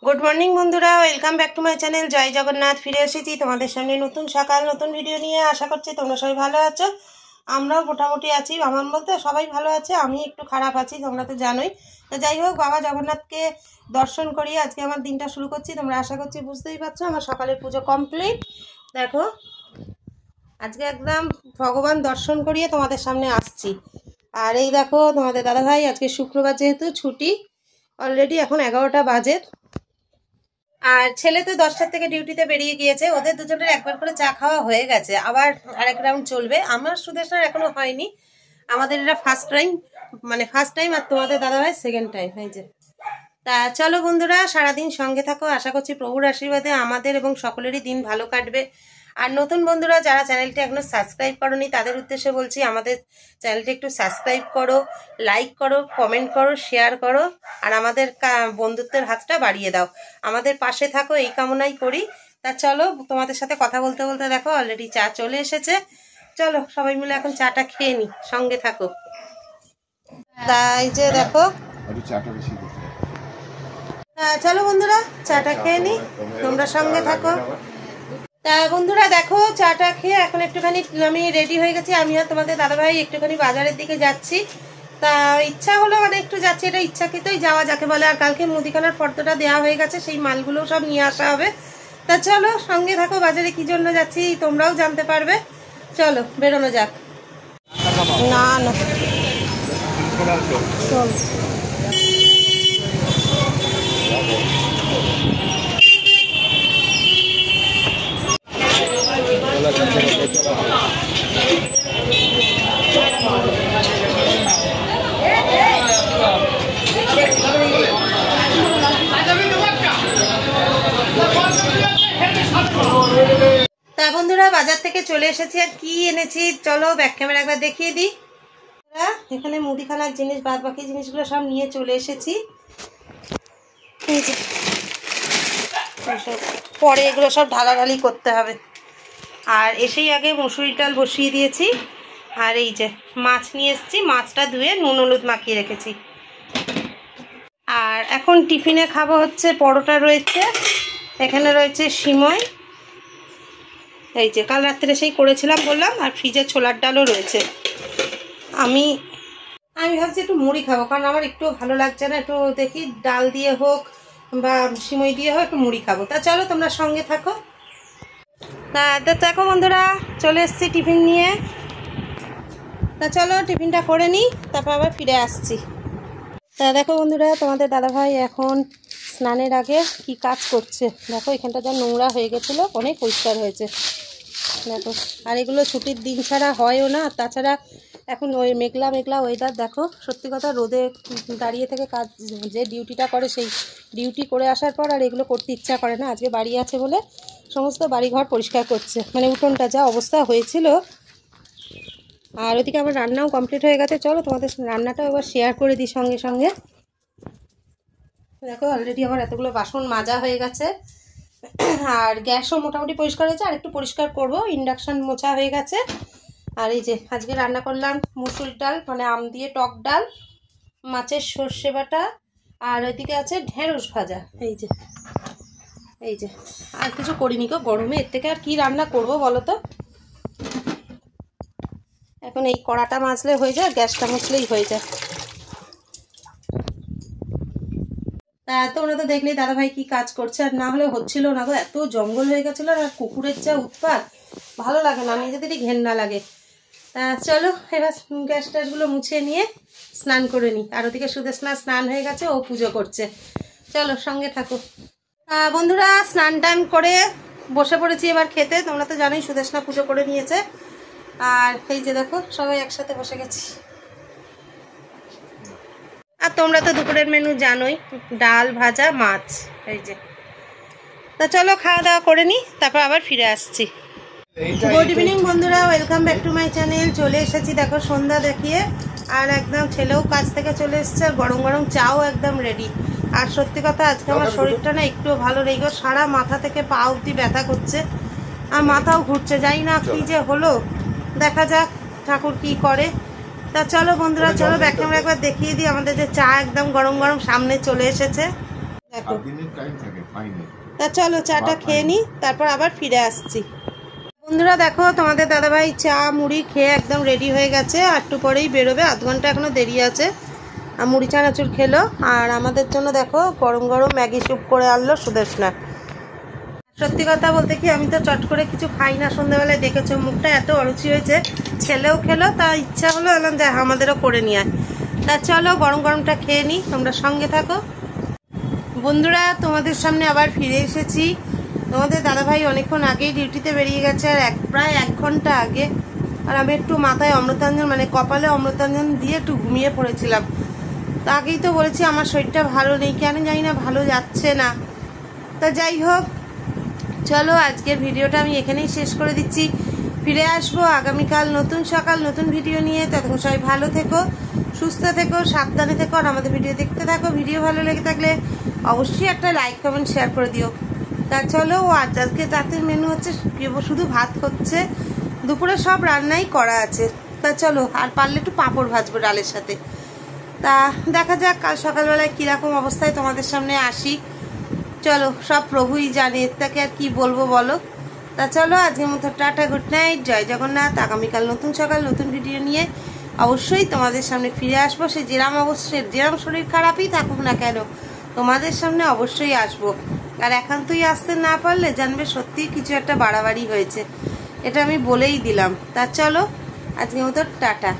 Good morning বন্ধুরা, welcome back to my channel জয় জগন্নাথ। ফিরে এসেছি তোমাদের সামনে নতুন সকাল নতুন ভিডিও নিয়ে। আশা করছি তোমরা সবাই ভালো আছো, আমরাও মোটামুটি আছি। আমার মধ্যে সবাই ভালো আছে, আমি একটু খারাপ আছি, তোমরা তো জানোই। তো যাই হোক, বাবা জগন্নাথকে দর্শন করিয়ে আজকে আমার দিনটা শুরু করছি। তোমরা আশা করছি বুঝতেই পারছো, আমার সকালের পুজো কমপ্লিট। দেখো আজকে একদম ভগবান দর্শন করিয়ে তোমাদের সামনে আসছি। আর এই দেখো তোমাদের দাদাভাই, আজকে শুক্রবার যেহেতু ছুটি, অলরেডি এখন 11টা বাজে। আর ছেলে তো 10টার থেকে ডিউটিতে বেরিয়ে গিয়েছে। ওদের দুজনের একবার করে চা খাওয়া হয়ে গেছে, আবার আরেক রাউন্ড চলবে। আমার সুদেশনার এখনো হয়নি, আমাদের এটা ফার্স্ট টাইম, আর তোমাদের দাদাভাই সেকেন্ড টাইম হয়েছে। তা চলো বন্ধুরা, সারাদিন সঙ্গে থাকো। আশা করছি প্রভুর আশীর্বাদে আমাদের এবং সকলেরই দিন ভালো কাটবে। আর নতুন বন্ধুরা যারা চ্যানেলটি এখনো সাবস্ক্রাইব করোনি, তাদের উদ্দেশ্যে বলছি আমাদের চ্যানেলটি একটু সাবস্ক্রাইব করো, লাইক করো, কমেন্ট করো, শেয়ার করো, আর আমাদের বন্ধুত্বের হাতটা বাড়িয়ে দাও। আমাদের পাশে থাকো, এই কামনাই করি। তা চলো, তোমাদের সাথে কথা বলতে বলতে দেখো অলরেডি চা চলে এসেছে। চলো সবাই মিলে এখন চাটা খেয়ে নি, সঙ্গে থাকো। তাই যে দেখো, চলো বন্ধুরা চাটা খেয়ে নি, তোমরা সঙ্গে থাকো। তা বন্ধুরা দেখো, চাটা খেয়ে এখন একটুখানি আমি রেডি হয়ে গেছি। আমি আর তোমাদের দাদাভাই একটুখানি বাজারের দিকে যাচ্ছি। তা ইচ্ছা হলো একটু যাচ্ছি, এটা ইচ্ছাকৃতই যাওয়া যাকে বলে। আর কালকে মুদিখানার ফর্দটা দেওয়া হয়ে গেছে, সেই মালগুলো সব নিয়ে আসা হবে। তা চলো সঙ্গে থাকো, বাজারে কি জন্য যাচ্ছি তোমরাও জানতে পারবে। চলো বেরোনো যাক। না না চল। তা বন্ধুরা বাজার থেকে চলে এসেছি, আর কি এনেছি চলো ব্যাক ক্যামেরা একবার দেখিয়ে দিই। এখানে মুদিখানার জিনিস, বাদ বাকি জিনিসগুলো সব নিয়ে চলে এসেছি। পরে এগুলো সব ঢালাঢালি করতে হবে। আর এসেই আগে মসুরির ডাল বসিয়ে দিয়েছি। আর এই যে মাছ নিয়ে এসেছি, মাছটা ধুয়ে নুন হলুদ মাখিয়ে রেখেছি। আর এখন টিফিনে খাবো হচ্ছে পরোটা রয়েছে, এখানে রয়েছে সিমই, এই যে কাল রাত্রে সেই করেছিলাম বললাম, আর ফ্রিজে ছোলার ডালও রয়েছে। আমি ভাবছি একটু মুড়ি খাবো, কারণ আমার একটু ভালো লাগছে না। একটু দেখি ডাল দিয়ে হোক বা সিমই দিয়ে হোক একটু মুড়ি খাবো। তা চলো তোমরা সঙ্গে থাকো। তা দেখো বন্ধুরা, চলে এসেছি টিফিন নিয়ে। তা চলো টিফিনটা করে নিই, তারপর আবার ফিরে আসছি। তা দেখো বন্ধুরা, তোমাদের দাদাভাই এখন স্নানের আগে কি কাজ করছে দেখো। এখানটা যা নোংরা হয়ে গেছিলো, অনেক পরিষ্কার হয়েছে দেখো। আর এগুলো ছুটির দিন ছাড়া হয়ও না। তাছাড়া এখন ওই মেঘলা মেঘলা ওয়েদার দেখো। সত্যি কথা, রোদে দাঁড়িয়ে থেকে কাজ, যে ডিউটিটা করে সেই ডিউটি করে আসার পর আর এগুলো করতে ইচ্ছা করে না। আজকে বাড়ি আছে বলে সমস্ত বাড়িঘর পরিষ্কার করছে, উঠোনটা যা অবস্থা হয়েছিল। আর ওদিকে আমার রান্নাও কমপ্লিট হয়ে গেছে। চলো তোমাদের রান্নাটাও এবার শেয়ার করে দিই সঙ্গে সঙ্গে। দেখো অলরেডি আমার এতগুলো বাসন মাজা হয়ে গেছে, আর গ্যাসও মোটামুটি পরিষ্কার হয়েছে, আর একটু পরিষ্কার করব। ইন্ডাকশান মোছা হয়ে গেছে। আর এই যে আজকে রান্না করলাম মুসুর ডাল, আম দিয়ে টক ডাল, মাছের সর্ষে বাটা, আর ওইদিকে আছে ঢেঁড়স ভাজা। এই যে আর কিছু করিনি গো, গরমে এর থেকে আর কি রান্না করব বলো তো। এখন এই কড়াটা মাজলে হয়ে যায়, গ্যাসটা মুছলেই হয়ে যায়। তা তোমরা তো দেখলেই দাদাভাই কি কাজ করছে। আর না হলে হচ্ছিল না গো, এত জঙ্গল হয়ে গেছিলো। আর কুকুরের যা উৎপাত, ভালো লাগে না, নিজেদেরই ঘেন্না লাগে। তা চলো এবার গ্যাস ট্যাসগুলো মুছে নিয়ে স্নান করে নিই। আর ওদিকে সুদেশনা স্নান হয়ে গেছে, ও পুজো করছে। চলো সঙ্গে থাকো। বন্ধুরা স্নান টান করে বসে পড়েছি এবার খেতে। তোমরা তো জানোই সুদেশনা পুজো করে নিয়েছে। আর এই যে দেখো সবাই একসাথে বসে গেছি। আর তোমরা তো দুপুরের মেনু জানোই, ডাল ভাজা মাছ। এই যে তা চলো খাওয়া দাওয়া করে নিই, তারপর আবার ফিরে আসছি। গুড ইভিনিং বন্ধুরা, welcome back to my channel. চলে এসেছি দেখো সন্ধ্যা দেখিয়ে। আর একদম ছেলেও কাজ থেকে চলে এসেছে, আর গরম গরম চাও একদম রেডি। আর সত্যি কথা আজকে আমার শরীরটা না একটু ভালো নেই গো, সারা মাথা থেকে পা অবধি ব্যথা করছে, আর মাথাও ঘুরছে। জানি না কি যে হলো, দেখা যাক ঠাকুর কি করে। তা চলো বন্ধুরা, চলো ব্যাক ক্যামেরা একবার দেখিয়ে দিই। আমাদের যে চা একদম গরম গরম সামনে চলে এসেছে তা চলো চাটা খেয়ে নি, তারপর আবার ফিরে আসছি। বন্ধুরা দেখো, তোমাদের দাদাভাই চা মুড়ি খেয়ে একদম রেডি হয়ে গেছে, আর একটু পরেই বেরোবে, আধ ঘন্টা এখনো দেরি আছে। আর মুড়ি চানাচুর খেলো, আর আমাদের জন্য দেখো গরম গরম ম্যাগি স্যুপ করে আনলো সুদেশনা। সত্যি কথা বলতে কি, আমি তো চট করে কিছু খাই না সন্ধ্যাবেলায়, দেখেছো মুখটা এত অরুচি হয়েছে, ছেলেও খেলো, তা ইচ্ছা হলো এলাম যে আমাদেরও করে নিয়ে আয়। তা চলো গরম গরমটা খেয়ে নিই, তোমরা সঙ্গে থাকো। বন্ধুরা তোমাদের সামনে আবার ফিরে এসেছি। তোমাদের দাদাভাই অনেকক্ষণ আগেই ডিউটিতে বেরিয়ে গেছে, আর প্রায় 1 ঘন্টা আগে। আর আমি একটু মাথায় অমৃতাঞ্জন মানে কপালে অমৃতাঞ্জন দিয়ে একটু ঘুমিয়ে পড়েছিলাম। তা আগেই তো বলেছি আমার শরীরটা ভালো নেই, কেন জানি না ভালো যাচ্ছে না। তা যাই হোক, চলো আজকের ভিডিওটা আমি এখানেই শেষ করে দিচ্ছি। ফিরে আসবো আগামীকাল নতুন সকাল নতুন ভিডিও নিয়ে। ততক্ষণ সবাই ভালো থেকো, সুস্থ থেকো, সাবধানে থেকো, আর আমাদের ভিডিও দেখতে থাকো। ভিডিও ভালো লেগে থাকলে অবশ্যই একটা লাইক কমেন্ট শেয়ার করে দিও। তা চলো, আজকে রাতের মেনু হচ্ছে শুধু ভাত হচ্ছে, দুপুরে সব রান্নাই করা আছে। তা চলো, আর পারলে একটু পাঁপড় ভাজবো ডালের সাথে। তা দেখা যাক কাল সকালবেলায় কিরকম অবস্থায় তোমাদের সামনে আসি। চলো, সব প্রভুই জানে, তাকে আর কি বলবো বলো। তা চলো আজকের মতো টাটা, গুড নাইট, জয় জগন্নাথ। আগামীকাল নতুন সকাল নতুন ভিডিও নিয়ে অবশ্যই তোমাদের সামনে ফিরে আসবো। সে যেরাম শরীর খারাপই থাকুক না কেন, তোমাদের সামনে অবশ্যই আসবো। আর একান্তই আসতে না পারলে জানবে সত্যি কিছু একটা বাড়াবাড়ি হয়েছে, এটা আমি বলেই দিলাম। তা চলো আজকের মতো টাটা।